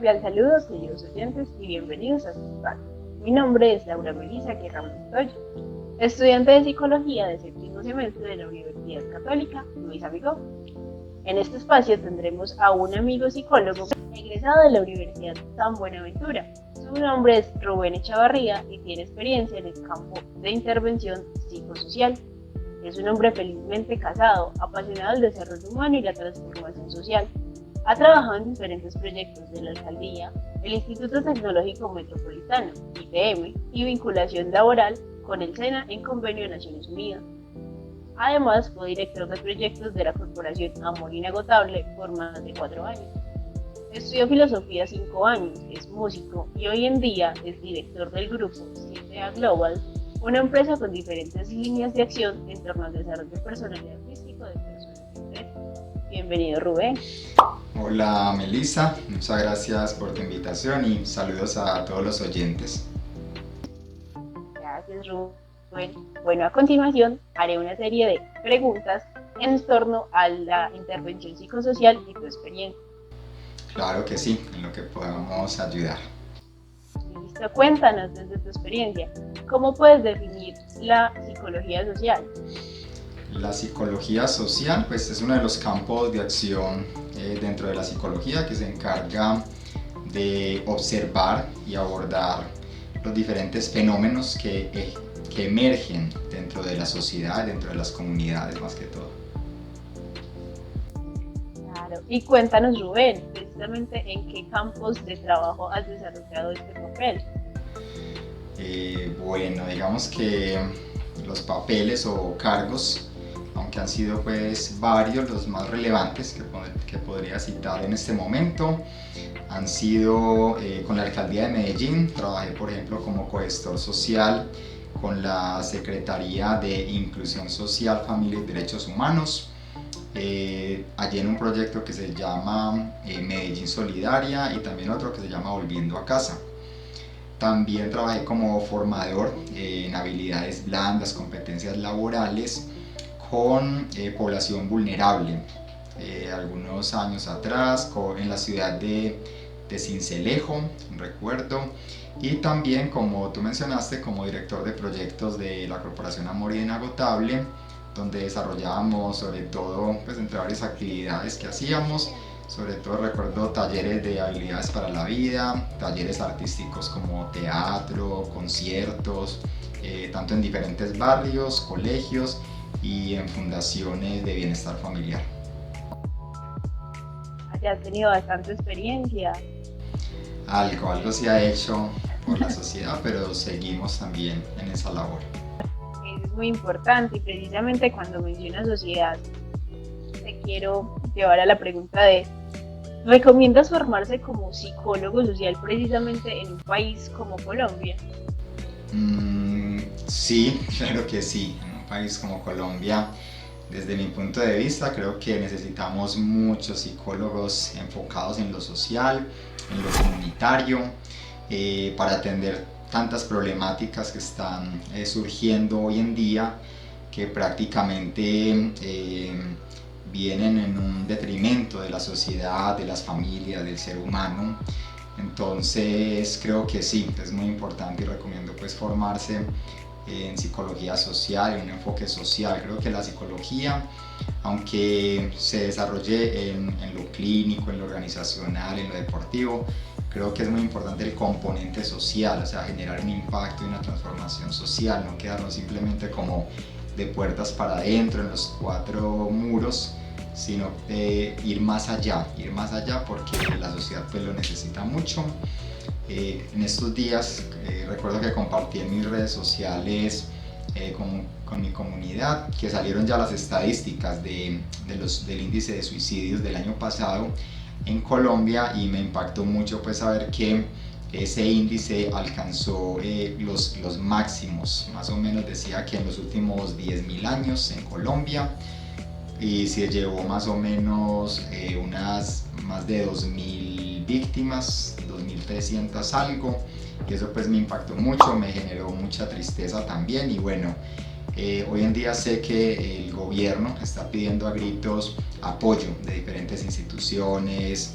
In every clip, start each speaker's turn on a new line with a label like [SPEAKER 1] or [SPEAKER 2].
[SPEAKER 1] cordial saludo, queridos oyentes, y bienvenidos a su espacio. Mi nombre es Laura Melissa Guerra Montoya, estudiante de Psicología de séptimo semestre de la Universidad Católica Luis Amigo. En este espacio tendremos a un amigo psicólogo egresado de la Universidad San Buenaventura. Su nombre es Rubén Echavarría y tiene experiencia en el campo de intervención psicosocial. Es un hombre felizmente casado, apasionado del desarrollo humano y la transformación social. Ha trabajado en diferentes proyectos de la Alcaldía, el Instituto Tecnológico Metropolitano, ITM, y vinculación laboral con el SENA en convenio de Naciones Unidas. Además, fue director de proyectos de la Corporación Amor Inagotable por más de 4 años. Estudió filosofía 5 años, es músico y hoy en día es director del grupo 7A Global, una empresa con diferentes líneas de acción en torno al desarrollo personal y artístico de personas de interés. Bienvenido, Rubén.
[SPEAKER 2] Hola Melissa, muchas gracias por tu invitación y saludos a todos los oyentes.
[SPEAKER 1] Gracias, Rubén. Bueno, a continuación haré una serie de preguntas en torno a la intervención psicosocial y tu experiencia.
[SPEAKER 2] Claro que sí, en lo que podamos ayudar.
[SPEAKER 1] Listo, cuéntanos desde tu experiencia, ¿cómo puedes definir la psicología social?
[SPEAKER 2] La psicología social pues es uno de los campos de acción dentro de la psicología que se encarga de observar y abordar los diferentes fenómenos que emergen dentro de la sociedad, dentro de las comunidades más que todo.
[SPEAKER 1] Claro, y cuéntanos, Rubén, precisamente en qué campos de trabajo has desarrollado este papel.
[SPEAKER 2] Bueno, digamos que los papeles o cargos, aunque han sido pues varios, los más relevantes que podría citar en este momento, han sido con la Alcaldía de Medellín. Trabajé por ejemplo como cogestor social con la Secretaría de Inclusión Social, Familia y Derechos Humanos, allí en un proyecto que se llama Medellín Solidaria y también otro que se llama Volviendo a Casa. También trabajé como formador en habilidades blandas, competencias laborales con población vulnerable. Algunos años atrás en la ciudad de Sincelejo, recuerdo, y también, como tú mencionaste, como director de proyectos de la Corporación Amor Inagotable, donde desarrollábamos sobre todo, pues entre varias actividades que hacíamos, sobre todo recuerdo talleres de habilidades para la vida, talleres artísticos como teatro, conciertos, tanto en diferentes barrios, colegios y en fundaciones de bienestar familiar.
[SPEAKER 1] Ya has tenido bastante experiencia.
[SPEAKER 2] Algo se ha hecho por la sociedad, pero seguimos también en esa labor.
[SPEAKER 1] Es muy importante y precisamente cuando mencionas sociedad, te quiero llevar a la pregunta de, ¿recomiendas formarse como psicólogo social precisamente en un país como Colombia?
[SPEAKER 2] Sí, claro que sí. En un país como Colombia, desde mi punto de vista, creo que necesitamos muchos psicólogos enfocados en lo social, en lo comunitario, para atender tantas problemáticas que están surgiendo hoy en día, que prácticamente vienen en un detrimento de la sociedad, de las familias, del ser humano. Entonces creo que sí, es muy importante y recomiendo pues formarse en psicología social, en un enfoque social. Creo que la psicología, aunque se desarrolle en lo clínico, en lo organizacional, en lo deportivo, creo que es muy importante el componente social, o sea, generar un impacto y una transformación social, no quedarnos simplemente como de puertas para adentro, en los 4 muros, sino ir más allá porque la sociedad pues lo necesita mucho. En estos días recuerdo que compartí en mis redes sociales con mi comunidad que salieron ya las estadísticas del índice de suicidios del año pasado en Colombia, y me impactó mucho pues saber que ese índice alcanzó los máximos. Más o menos decía que en los últimos 10.000 años en Colombia, y se llevó más o menos unas más de 2.000 víctimas, 2.300 algo, y eso pues me impactó mucho, me generó mucha tristeza también. Y bueno, hoy en día sé que el gobierno está pidiendo a gritos apoyo de diferentes instituciones,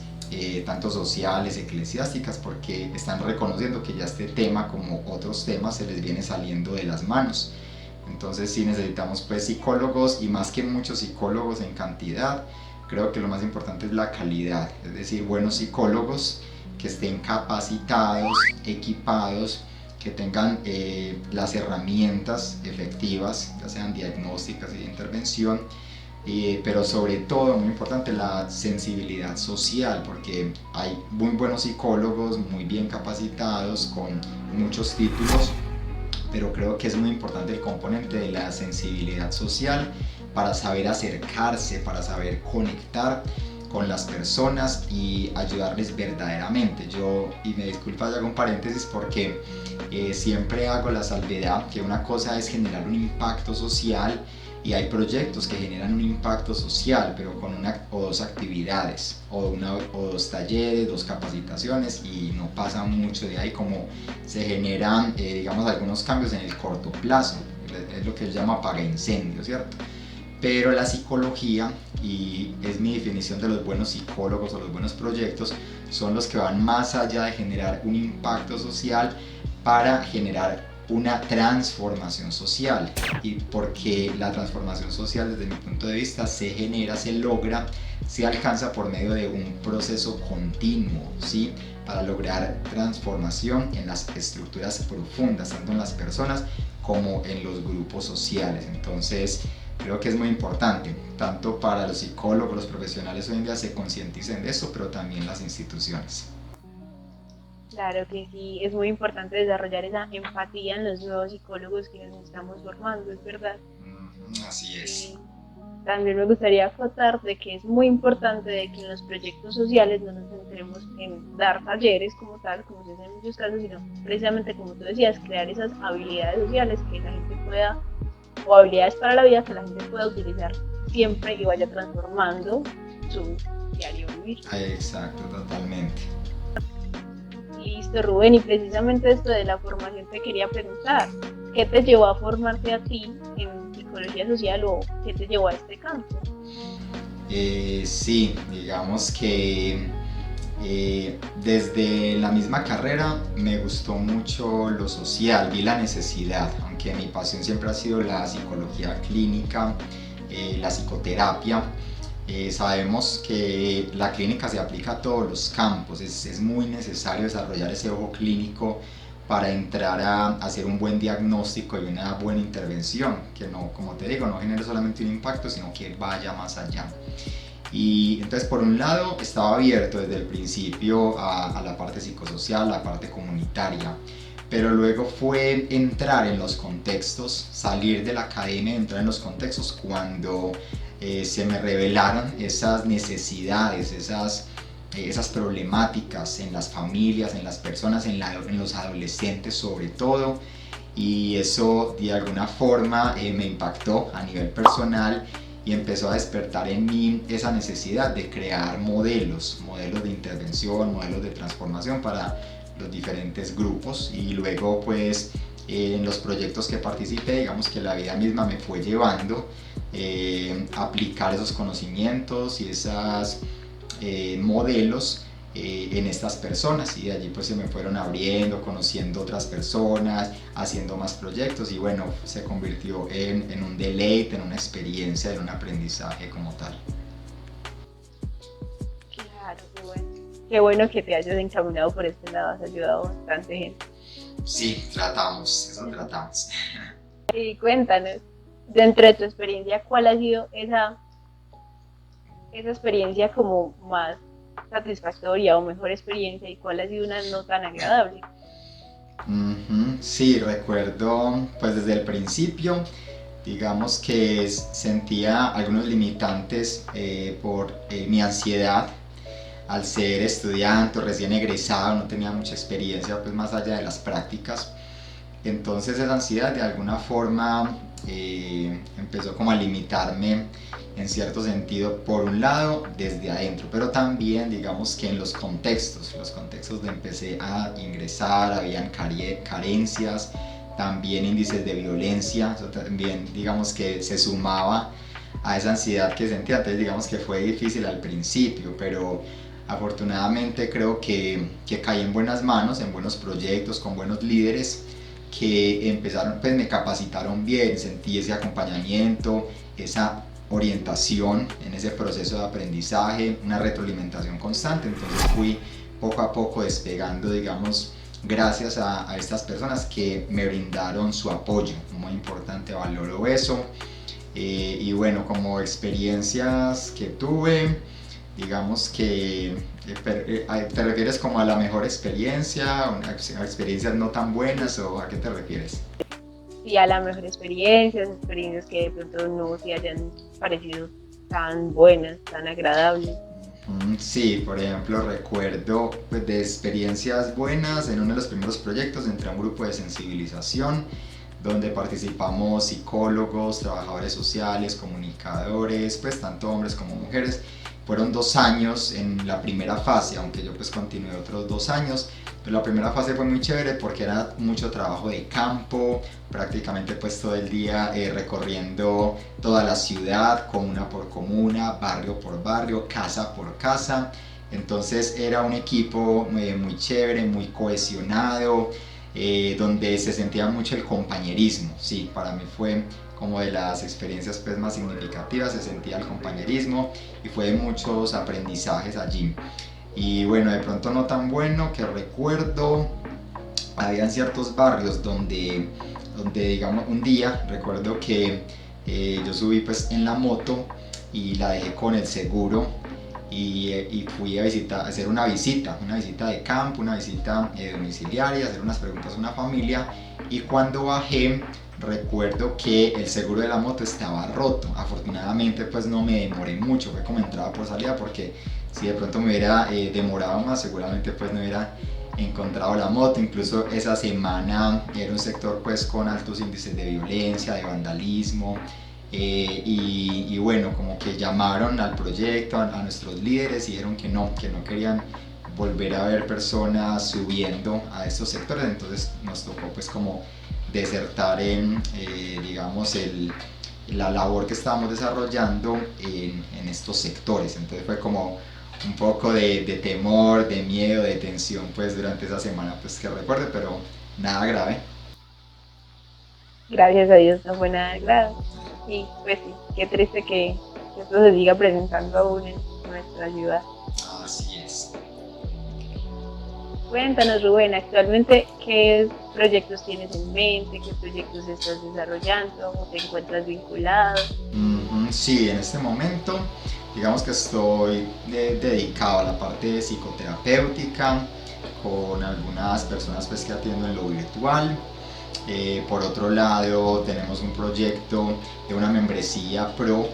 [SPEAKER 2] tanto sociales, eclesiásticas, porque están reconociendo que ya este tema, como otros temas, se les viene saliendo de las manos. Entonces sí necesitamos pues psicólogos, y más que muchos psicólogos en cantidad, creo que lo más importante es la calidad, es decir, buenos psicólogos que estén capacitados, equipados, que tengan las herramientas efectivas, ya sean diagnósticas y de intervención, pero sobre todo, muy importante, la sensibilidad social, porque hay muy buenos psicólogos, muy bien capacitados, con muchos títulos, pero creo que es muy importante el componente de la sensibilidad social para saber acercarse, para saber conectar con las personas y ayudarles verdaderamente. Yo, y me disculpa, hago un paréntesis porque siempre hago la salvedad que una cosa es generar un impacto social, y hay proyectos que generan un impacto social, pero con una o dos actividades, o dos talleres, dos capacitaciones, y no pasa mucho de ahí, como se generan, digamos, algunos cambios en el corto plazo. Es lo que se llama apaga incendios, ¿cierto? Pero la psicología, y es mi definición de los buenos psicólogos o los buenos proyectos, son los que van más allá de generar un impacto social para generar una transformación social. Y porque la transformación social, desde mi punto de vista, se genera, se logra, se alcanza por medio de un proceso continuo, ¿sí? Para lograr transformación en las estructuras profundas, tanto en las personas como en los grupos sociales. Entonces creo que es muy importante, tanto para los psicólogos, los profesionales hoy en día se concienticen de esto, pero también las instituciones.
[SPEAKER 1] Claro que sí, es muy importante desarrollar esa empatía en los nuevos psicólogos que nos estamos formando, es verdad.
[SPEAKER 2] Así es.
[SPEAKER 1] Y también me gustaría acotar de que es muy importante de que en los proyectos sociales no nos centremos en dar talleres como tal, como se hace en muchos casos, sino precisamente como tú decías, crear esas habilidades sociales que la gente pueda, o habilidades para la vida que la gente pueda utilizar siempre y vaya transformando su diario vivir.
[SPEAKER 2] Exacto, totalmente.
[SPEAKER 1] Listo, Rubén, y precisamente esto de la formación te quería preguntar, ¿qué te llevó a formarte a ti en psicología social o qué te llevó a este campo?
[SPEAKER 2] Sí, digamos que desde la misma carrera me gustó mucho lo social, vi la necesidad, aunque mi pasión siempre ha sido la psicología clínica, la psicoterapia. Sabemos que la clínica se aplica a todos los campos, es muy necesario desarrollar ese ojo clínico para entrar a hacer un buen diagnóstico y una buena intervención, que no, como te digo, no genere solamente un impacto, sino que vaya más allá. Y entonces, por un lado, estaba abierto desde el principio a la parte psicosocial, la parte comunitaria, pero luego fue entrar en los contextos, salir de la academia, entrar en los contextos cuando se me revelaron esas necesidades, esas problemáticas en las familias, en las personas, en los adolescentes sobre todo, y eso de alguna forma me impactó a nivel personal y empezó a despertar en mí esa necesidad de crear modelos de intervención, modelos de transformación para los diferentes grupos. Y luego pues en los proyectos que participé, digamos que la vida misma me fue llevando a aplicar esos conocimientos y esos modelos en estas personas, y de allí pues se me fueron abriendo, conociendo otras personas, haciendo más proyectos, y bueno, se convirtió en un deleite, en una experiencia, en un aprendizaje como tal.
[SPEAKER 1] Claro, qué bueno que te hayas encaminado por este lado, has ayudado a bastante gente.
[SPEAKER 2] Sí, tratamos, eso tratamos.
[SPEAKER 1] Y cuéntanos, dentro de tu experiencia, ¿cuál ha sido esa experiencia como más satisfactoria o mejor experiencia y cuál ha sido una no tan agradable?
[SPEAKER 2] Sí, recuerdo pues desde el principio, digamos que sentía algunos limitantes por mi ansiedad. Al ser estudiante, recién egresado, no tenía mucha experiencia pues más allá de las prácticas. Entonces esa ansiedad de alguna forma empezó como a limitarme en cierto sentido, por un lado desde adentro, pero también digamos que en los contextos donde empecé a ingresar, habían carencias, también índices de violencia, eso también digamos que se sumaba a esa ansiedad que sentía. Entonces digamos que fue difícil al principio, pero Afortunadamente creo que caí en buenas manos, en buenos proyectos, con buenos líderes que empezaron, pues me capacitaron bien, sentí ese acompañamiento, esa orientación en ese proceso de aprendizaje, una retroalimentación constante. Entonces fui poco a poco despegando, digamos, gracias a estas personas que me brindaron su apoyo, muy importante, valoro eso. Y bueno, como experiencias que tuve, digamos que te refieres como a la mejor experiencia, a experiencias no tan buenas, o a qué te refieres?
[SPEAKER 1] Sí, a la mejor experiencias que de pronto no se hayan parecido tan buenas, tan agradables.
[SPEAKER 2] Sí, por ejemplo, recuerdo pues, de experiencias buenas. En uno de los primeros proyectos entré a un grupo de sensibilización donde participamos psicólogos, trabajadores sociales, comunicadores, pues tanto hombres como mujeres. Fueron 2 años en la primera fase, aunque yo pues continué otros 2 años. Pero la primera fase fue muy chévere porque era mucho trabajo de campo, prácticamente pues todo el día recorriendo toda la ciudad, comuna por comuna, barrio por barrio, casa por casa. Entonces era un equipo muy chévere, muy cohesionado, donde se sentía mucho el compañerismo. Sí, para mí fue como de las experiencias pues, más significativas, se sentía el compañerismo y fue de muchos aprendizajes allí. Y bueno, de pronto no tan bueno que recuerdo, habían ciertos barrios donde digamos un día recuerdo que yo subí pues en la moto y la dejé con el seguro y fui a hacer una visita de campo, una visita domiciliaria, hacer unas preguntas a una familia. Y cuando bajé recuerdo que el seguro de la moto estaba roto. Afortunadamente pues no me demoré mucho, fue como entrada por salida, porque si de pronto me hubiera demorado más seguramente pues no hubiera encontrado la moto. Incluso esa semana era un sector pues con altos índices de violencia, de vandalismo, y bueno, como que llamaron al proyecto, a nuestros líderes y dijeron que no querían volver a ver personas subiendo a estos sectores. Entonces nos tocó pues como desertar en digamos la labor que estábamos desarrollando en estos sectores. Entonces fue como un poco de temor, de miedo, de tensión pues durante esa semana pues que recuerde, pero nada grave.
[SPEAKER 1] Gracias a Dios no fue nada grave. Y pues sí, qué triste que esto se siga presentando aún en nuestra ciudad.
[SPEAKER 2] Así es.
[SPEAKER 1] Cuéntanos, Rubén, actualmente qué proyectos tienes en mente, qué proyectos estás desarrollando o te encuentras vinculado.
[SPEAKER 2] Sí, en este momento digamos que estoy dedicado a la parte de psicoterapéutica con algunas personas pues, que atiendo en lo virtual. Por otro lado tenemos un proyecto de una membresía pro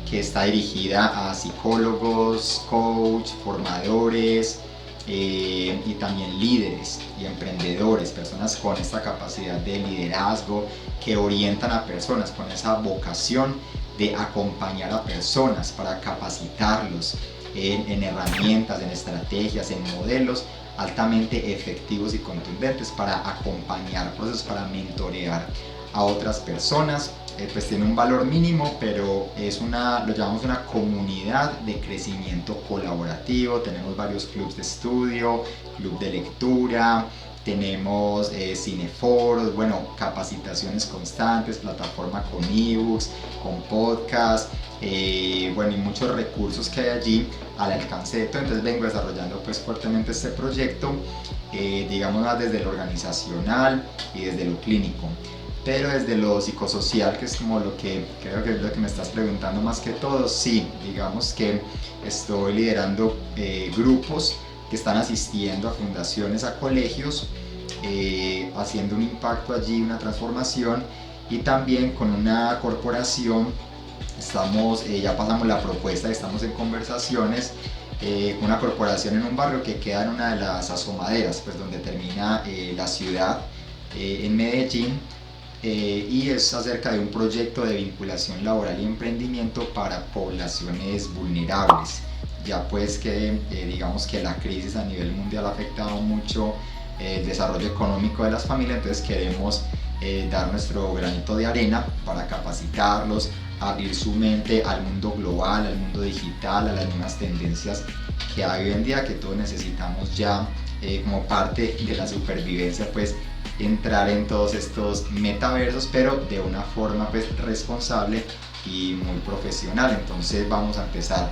[SPEAKER 2] que está dirigida a psicólogos, coach, formadores, y también líderes y emprendedores, personas con esta capacidad de liderazgo que orientan a personas con esa vocación de acompañar a personas para capacitarlos en herramientas, en estrategias, en modelos altamente efectivos y contundentes para acompañar procesos, para mentorear a otras personas. Pues tiene un valor mínimo, pero lo llamamos una comunidad de crecimiento colaborativo. Tenemos varios clubes de estudio, club de lectura, tenemos cineforos, bueno, capacitaciones constantes, plataforma con ebooks, con podcast, bueno, y muchos recursos que hay allí al alcance de todo. Entonces vengo desarrollando pues fuertemente este proyecto, digamos más desde lo organizacional y desde lo clínico, pero desde lo psicosocial, que es como lo que creo que es lo que me estás preguntando más que todo. Sí, digamos que estoy liderando grupos que están asistiendo a fundaciones, a colegios, haciendo un impacto allí, una transformación, y también con una corporación estamos, ya pasamos la propuesta, estamos en conversaciones, una corporación en un barrio que queda en una de las asomaderas, pues donde termina la ciudad, en Medellín, y es acerca de un proyecto de vinculación laboral y emprendimiento para poblaciones vulnerables. Ya pues que digamos que la crisis a nivel mundial ha afectado mucho el desarrollo económico de las familias. Entonces queremos dar nuestro granito de arena para capacitarlos, abrir su mente al mundo global, al mundo digital, a las nuevas tendencias que hay hoy en día, que todos necesitamos ya como parte de la supervivencia, pues entrar en todos estos metaversos, pero de una forma pues responsable y muy profesional. Entonces vamos a empezar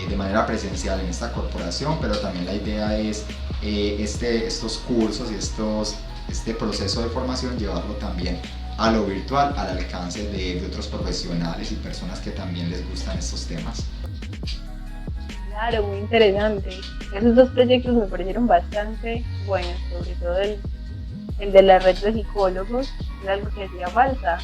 [SPEAKER 2] de manera presencial en esta corporación, pero también la idea es estos cursos y este proceso de formación llevarlo también a lo virtual, al alcance de otros profesionales y personas que también les gustan estos temas.
[SPEAKER 1] Claro, muy interesante. Esos dos proyectos me parecieron bastante buenos, sobre todo el de la red de psicólogos, es algo que hacía falta.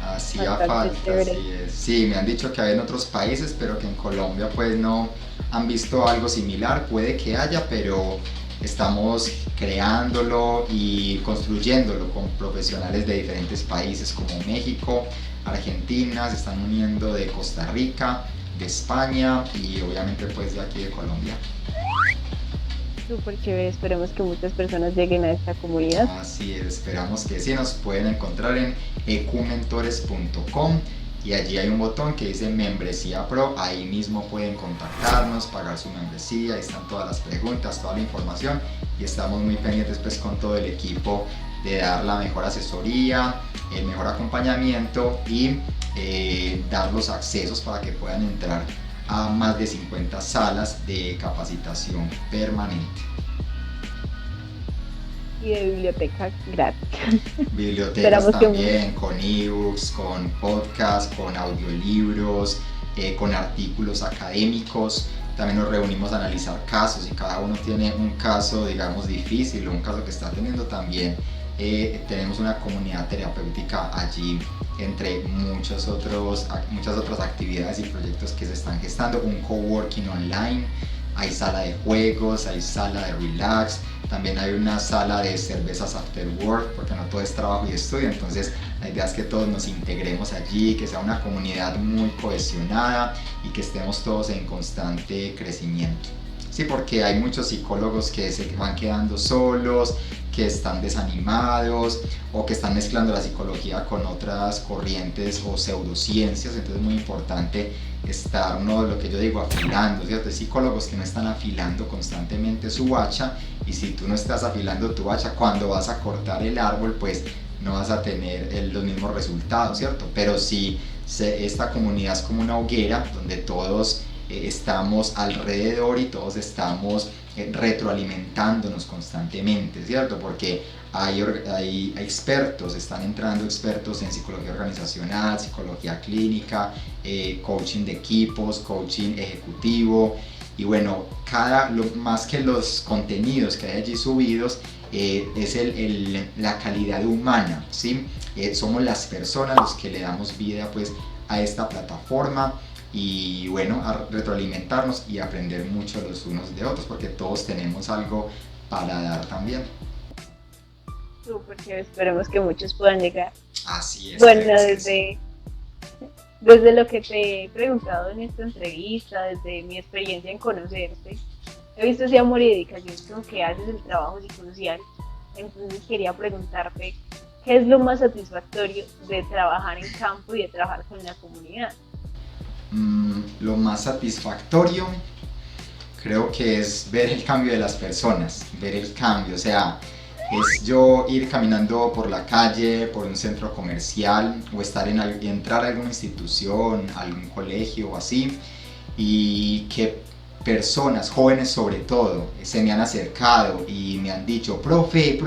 [SPEAKER 2] Hacía
[SPEAKER 1] Bastante
[SPEAKER 2] falta,
[SPEAKER 1] chévere.
[SPEAKER 2] así es. Sí, me han dicho que hay en otros países, pero que en Colombia pues no han visto algo similar. Puede que haya, pero estamos creándolo y construyéndolo con profesionales de diferentes países como México, Argentina, se están uniendo de Costa Rica, de España y obviamente pues de aquí de Colombia.
[SPEAKER 1] Súper chévere, esperemos que muchas personas lleguen a esta comunidad.
[SPEAKER 2] Así es, esperamos que sí. Nos pueden encontrar en ecumentores.com y allí hay un botón que dice membresía pro. Ahí mismo pueden contactarnos, pagar su membresía, ahí están todas las preguntas, toda la información y estamos muy pendientes pues con todo el equipo de dar la mejor asesoría, el mejor acompañamiento y dar los accesos para que puedan entrar a más de 50 salas de capacitación permanente.
[SPEAKER 1] Y de biblioteca gratis.
[SPEAKER 2] Bibliotecas también, con ebooks, con podcasts, con audiolibros, con artículos académicos. También nos reunimos a analizar casos y cada uno tiene un caso, digamos, difícil o un caso que está teniendo también. Tenemos una comunidad terapéutica allí entre muchas otras actividades y proyectos que se están gestando, un coworking online, hay sala de juegos, hay sala de relax, también hay una sala de cervezas after work, porque no todo es trabajo y estudio, entonces la idea es que todos nos integremos allí, que sea una comunidad muy cohesionada y que estemos todos en constante crecimiento. Sí, porque hay muchos psicólogos que se van quedando solos, que están desanimados o que están mezclando la psicología con otras corrientes o pseudociencias, entonces es muy importante estar, uno de lo que yo digo, afilando, ¿cierto? Hay psicólogos que no están afilando constantemente su hacha y si tú no estás afilando tu hacha, cuando vas a cortar el árbol, pues no vas a tener los mismos resultados, ¿cierto? Pero si esta comunidad es como una hoguera donde todos estamos alrededor y todos estamos retroalimentándonos constantemente, ¿cierto? Porque hay expertos, están entrando expertos en psicología organizacional, psicología clínica, coaching de equipos, coaching ejecutivo y bueno, más que los contenidos que hay allí subidos, es la calidad humana, ¿sí? Somos las personas los que le damos vida pues a esta plataforma y bueno, a retroalimentarnos y aprender mucho los unos de otros porque todos tenemos algo para dar también.
[SPEAKER 1] Súper chévere, esperemos que muchos puedan llegar.
[SPEAKER 2] Así es.
[SPEAKER 1] Bueno, desde lo que te he preguntado en esta entrevista, desde mi experiencia en conocerte, he visto ese amor y dedicación que haces el trabajo psicosocial. Entonces quería preguntarte, ¿qué es lo más satisfactorio de trabajar en campo y de trabajar con la comunidad?
[SPEAKER 2] Lo más satisfactorio creo que es ver el cambio de las personas, ver el cambio, o sea, es yo ir caminando por la calle, por un centro comercial o entrar a alguna institución, algún colegio o así y que personas, jóvenes sobre todo, se me han acercado y me han dicho, profe,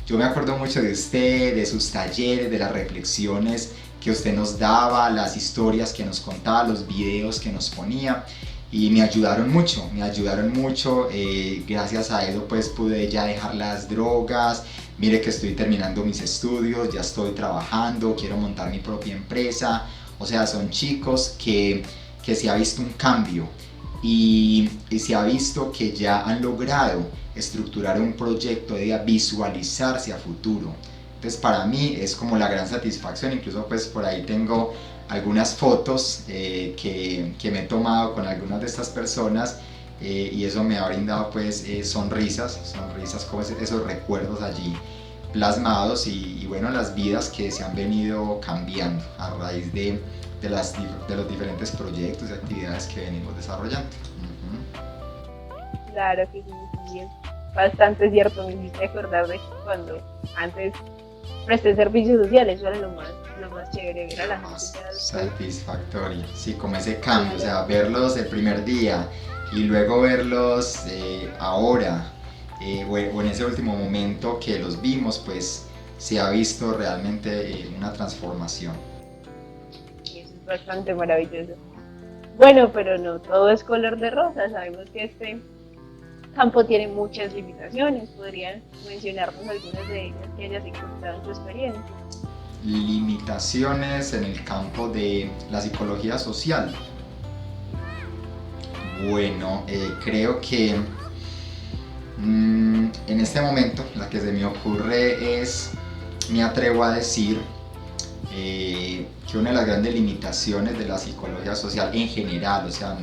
[SPEAKER 2] yo me acuerdo mucho de usted, de sus talleres, de las reflexiones que usted nos daba, las historias que nos contaba, los videos que nos ponía y me ayudaron mucho, gracias a eso pues pude ya dejar las drogas, mire que estoy terminando mis estudios, ya estoy trabajando, quiero montar mi propia empresa, o sea son chicos que se ha visto un cambio y se ha visto que ya han logrado estructurar un proyecto de visualizarse a futuro. Entonces para mí es como la gran satisfacción, incluso pues por ahí tengo algunas fotos que me he tomado con algunas de estas personas y eso me ha brindado pues sonrisas como esos recuerdos allí plasmados y bueno las vidas que se han venido cambiando a raíz de de los diferentes proyectos y actividades que venimos desarrollando.
[SPEAKER 1] Claro que sí, sí, es bastante cierto. Me hiciste acordar de que cuando antes presté servicios sociales, eso era lo más chévere, ver a la gente
[SPEAKER 2] Más
[SPEAKER 1] ya después.
[SPEAKER 2] satisfactorio, sí, como ese cambio, o sea, verlos el primer día y luego verlos ahora o en ese último momento que los vimos, pues se ha visto realmente una transformación.
[SPEAKER 1] Y eso es bastante maravilloso. Bueno, pero no todo es color de rosa. Sabemos que este campo tiene muchas limitaciones. ¿Podrían mencionarnos algunas de ellas que hayas encontrado en tu experiencia?
[SPEAKER 2] Limitaciones en el campo de la psicología social. Bueno, creo que en este momento la que se me ocurre es, me atrevo a decir, que una de las grandes limitaciones de la psicología social en general, o sea,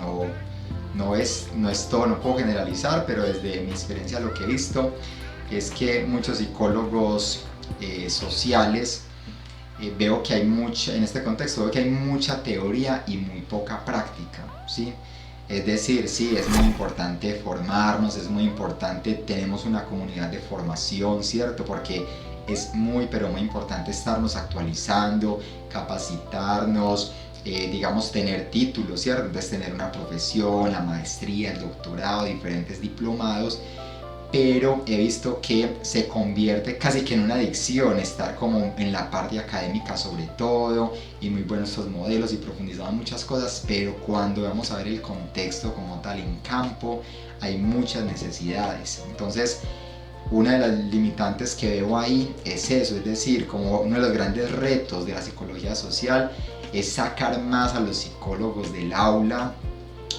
[SPEAKER 2] no es todo, no puedo generalizar, pero desde mi experiencia lo que he visto es que muchos psicólogos sociales, veo que hay mucha, en este contexto veo que hay mucha teoría y muy poca práctica, ¿sí? Es decir, sí, es muy importante formarnos, es muy importante, tenemos una comunidad de formación, ¿cierto? Porque es muy, pero muy importante estarnos actualizando, capacitarnos, digamos, tener títulos, ¿cierto? Entonces, tener una profesión, la maestría, el doctorado, diferentes diplomados, pero he visto que se convierte casi que en una adicción estar como en la parte académica sobre todo, y muy buenos estos modelos y profundizado en muchas cosas, pero cuando vamos a ver el contexto como tal en campo hay muchas necesidades. Entonces una de las limitantes que veo ahí es eso, es decir, como uno de los grandes retos de la psicología social es sacar más a los psicólogos del aula,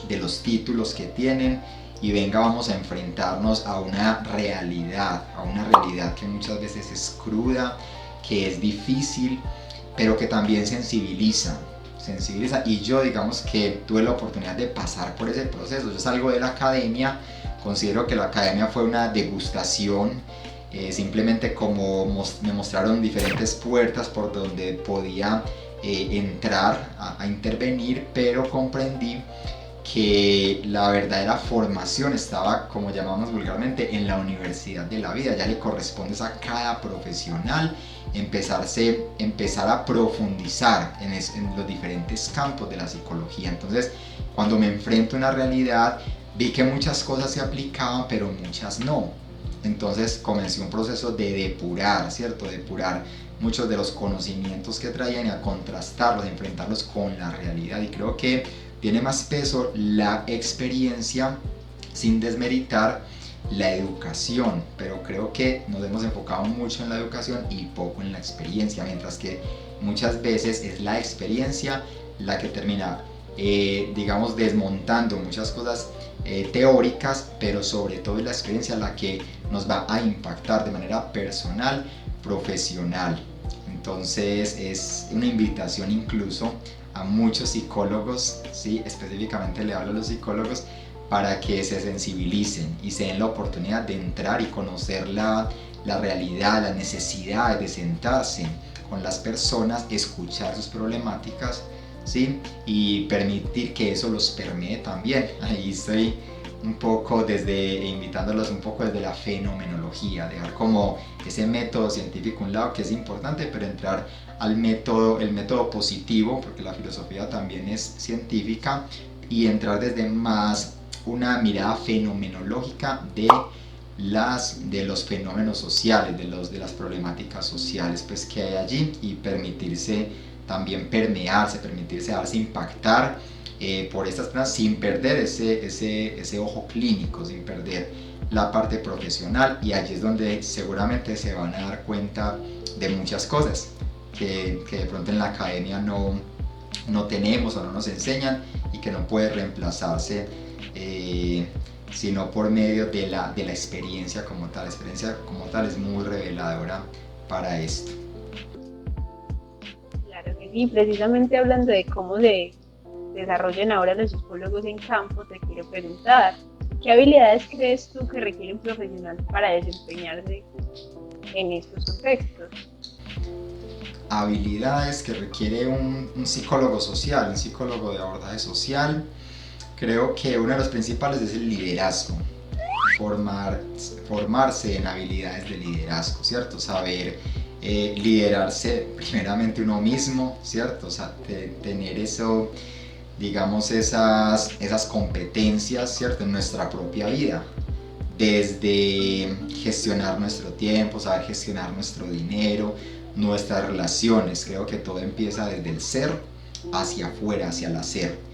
[SPEAKER 2] de los títulos que tienen, y venga, vamos a enfrentarnos a una realidad que muchas veces es cruda, que es difícil, pero que también sensibiliza, y yo digamos que tuve la oportunidad de pasar por ese proceso. Yo salgo de la academia, considero que la academia fue una degustación, simplemente como me mostraron diferentes puertas por donde podía entrar a intervenir, pero comprendí que la verdadera formación estaba, como llamamos vulgarmente, en la universidad de la vida. Ya le corresponde a cada profesional empezar a profundizar en los diferentes campos de la psicología. Entonces, cuando me enfrento a una realidad, vi que muchas cosas se aplicaban, pero muchas no. Entonces comencé un proceso de depurar, ¿cierto? Depurar muchos de los conocimientos que traían y a contrastarlos, a enfrentarlos con la realidad. Y creo que tiene más peso la experiencia, sin desmeritar la educación, pero creo que nos hemos enfocado mucho en la educación y poco en la experiencia, mientras que muchas veces es la experiencia la que termina, digamos, desmontando muchas cosas teóricas, pero sobre todo es la experiencia la que nos va a impactar de manera personal, profesional. Entonces es una invitación incluso a muchos psicólogos, ¿sí? Específicamente le hablo a los psicólogos, para que se sensibilicen y se den la oportunidad de entrar y conocer la realidad, las necesidades, de sentarse con las personas, escuchar sus problemáticas, ¿sí? Y permitir que eso los permee también. Ahí estoy un poco invitándolos un poco desde la fenomenología, dejar como ese método científico a un lado, que es importante, pero entrar el método positivo, porque la filosofía también es científica, y entrar desde más una mirada fenomenológica de los fenómenos sociales, de las problemáticas sociales pues, que hay allí, y permitirse también permearse, permitirse darse impactar por estas personas sin perder ese ojo clínico, sin perder la parte profesional. Y allí es donde seguramente se van a dar cuenta de muchas cosas que de pronto en la academia no tenemos o no nos enseñan, y que no puede reemplazarse sino por medio de la experiencia como tal. La experiencia como tal es muy reveladora para esto.
[SPEAKER 1] Claro que sí, precisamente hablando de cómo se desarrollan ahora los psicólogos en campo, te quiero preguntar, ¿qué habilidades crees tú que requiere un profesional para desempeñarse en estos contextos?
[SPEAKER 2] habilidades que requiere un psicólogo social, un psicólogo de abordaje social, creo que uno de los principales es el liderazgo. Formarse en habilidades de liderazgo, ¿cierto? Saber liderarse primeramente uno mismo, ¿cierto? O sea, tener eso, digamos, esas competencias, ¿cierto? En nuestra propia vida. Desde gestionar nuestro tiempo, saber gestionar nuestro dinero, nuestras relaciones. Creo que todo empieza desde el ser hacia afuera, hacia el hacer.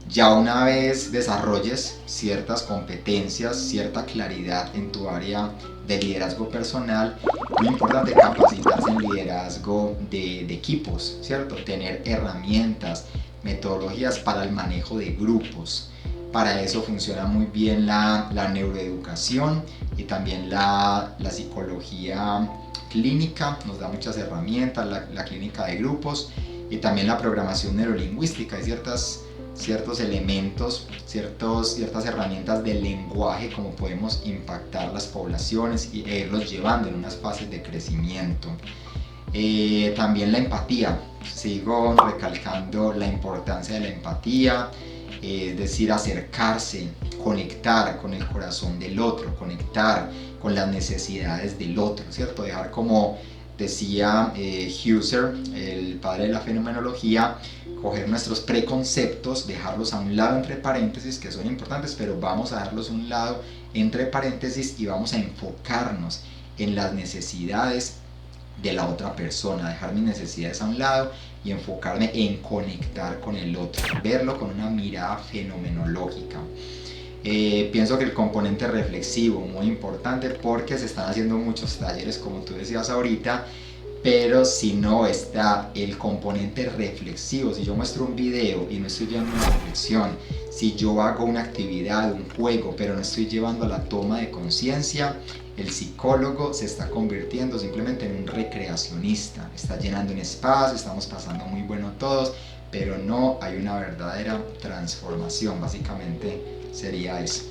[SPEAKER 2] Ya una vez desarrolles ciertas competencias, cierta claridad en tu área de liderazgo personal, muy importante capacitarse en liderazgo de equipos, ¿cierto? Tener herramientas, metodologías para el manejo de grupos. Para eso funciona muy bien la neuroeducación y también la psicología clínica, nos da muchas herramientas, la clínica de grupos y también la programación neurolingüística. Hay ciertos elementos, ciertas herramientas del lenguaje, como podemos impactar las poblaciones e irlos llevando en unas fases de crecimiento. También la empatía, sigo recalcando la importancia de la empatía, es decir, acercarse, conectar con el corazón del otro, conectar con las necesidades del otro, ¿cierto? Dejar, como decía Husserl, el padre de la fenomenología, coger nuestros preconceptos, dejarlos a un lado entre paréntesis, que son importantes, pero vamos a dejarlos a un lado entre paréntesis y vamos a enfocarnos en las necesidades de la otra persona, dejar mis necesidades a un lado y enfocarme en conectar con el otro, verlo con una mirada fenomenológica. Pienso que el componente reflexivo, muy importante, porque se están haciendo muchos talleres, como tú decías ahorita, pero si no está el componente reflexivo, si yo muestro un video y no estoy llevando una reflexión, si yo hago una actividad, un juego, pero no estoy llevando a la toma de conciencia, el psicólogo se está convirtiendo simplemente en un recreacionista, está llenando un espacio, estamos pasando muy bueno todos, pero no hay una verdadera transformación. Básicamente sería eso.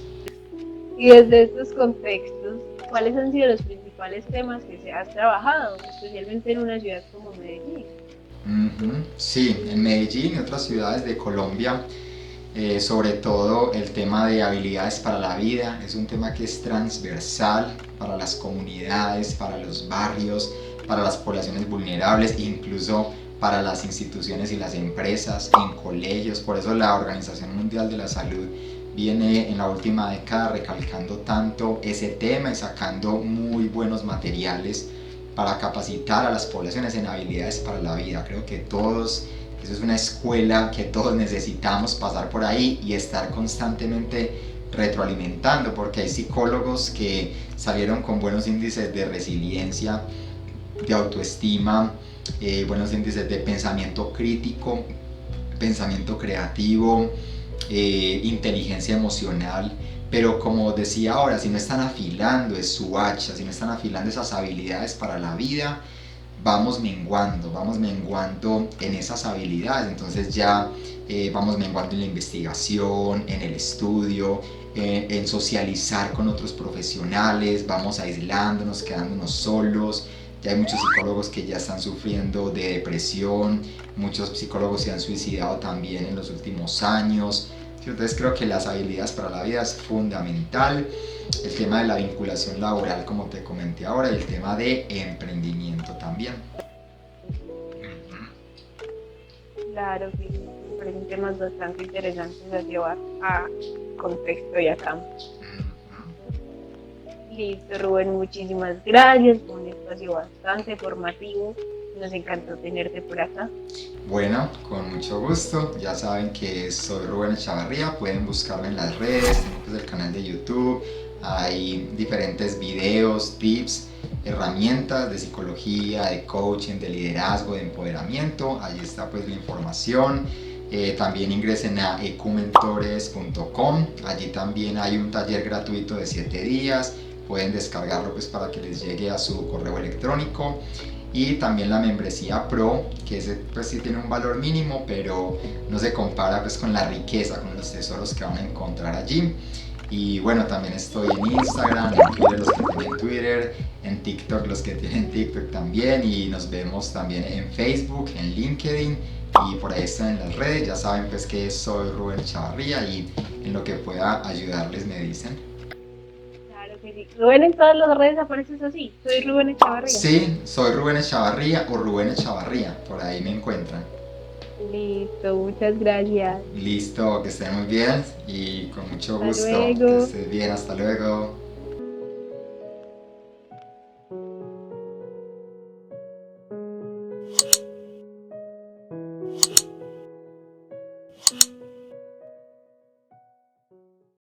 [SPEAKER 1] Y desde estos contextos, ¿cuáles han sido los principales temas que se has trabajado, especialmente en una ciudad como Medellín?
[SPEAKER 2] Sí, en Medellín y otras ciudades de Colombia, sobre todo el tema de habilidades para la vida es un tema que es transversal para las comunidades, para los barrios, para las poblaciones vulnerables, incluso para las instituciones y las empresas, en colegios. Por eso la Organización Mundial de la Salud viene en la última década recalcando tanto ese tema y sacando muy buenos materiales para capacitar a las poblaciones en habilidades para la vida. Creo que eso es una escuela que todos necesitamos pasar por ahí y estar constantemente retroalimentando, porque hay psicólogos que salieron con buenos índices de resiliencia, de autoestima, buenos índices de pensamiento crítico, pensamiento creativo, inteligencia emocional, pero como decía ahora, si no están afilando su hacha, si no están afilando esas habilidades para la vida, vamos menguando en esas habilidades. Entonces ya vamos menguando en la investigación, en el estudio, en socializar con otros profesionales, vamos aislándonos, quedándonos solos. Ya hay muchos psicólogos que ya están sufriendo de depresión, muchos psicólogos se han suicidado también en los últimos años. Entonces creo que las habilidades para la vida es fundamental. El tema de la vinculación laboral, como te comenté ahora, y el tema de emprendimiento también.
[SPEAKER 1] Claro que sí, me parecen temas bastante interesantes a llevar a contexto y a campo. Listo, Rubén, muchísimas gracias. Fue un espacio bastante formativo. Nos encantó tenerte por acá.
[SPEAKER 2] Bueno, con mucho gusto. Ya saben que soy Rubén Echavarría. Pueden buscarme en las redes. Tengo pues el canal de YouTube. Hay diferentes videos, tips, herramientas de psicología, de coaching, de liderazgo, de empoderamiento. Allí está pues la información. También ingresen a ecumentores.com. Allí también hay un taller gratuito de 7 días. Pueden descargarlo pues para que les llegue a su correo electrónico. Y también la membresía Pro, que ese pues sí tiene un valor mínimo, pero no se compara pues con la riqueza, con los tesoros que van a encontrar allí. Y bueno, también estoy en Instagram, en Twitter los que tienen Twitter, en TikTok los que tienen TikTok también. Y nos vemos también en Facebook, en LinkedIn y por ahí están en las redes. Ya saben pues que soy Rubén Chavarría y en lo que pueda ayudarles me dicen.
[SPEAKER 1] Claro que sí. Rubén en todas las redes apareces así. Soy Rubén Echavarría.
[SPEAKER 2] Sí, soy Rubén Echavarría o Rubén Echavarría, por ahí me encuentran.
[SPEAKER 1] Listo, muchas gracias.
[SPEAKER 2] Listo, que estén muy bien y con mucho
[SPEAKER 1] Hasta
[SPEAKER 2] gusto, que
[SPEAKER 1] luego.
[SPEAKER 2] estés bien, hasta luego.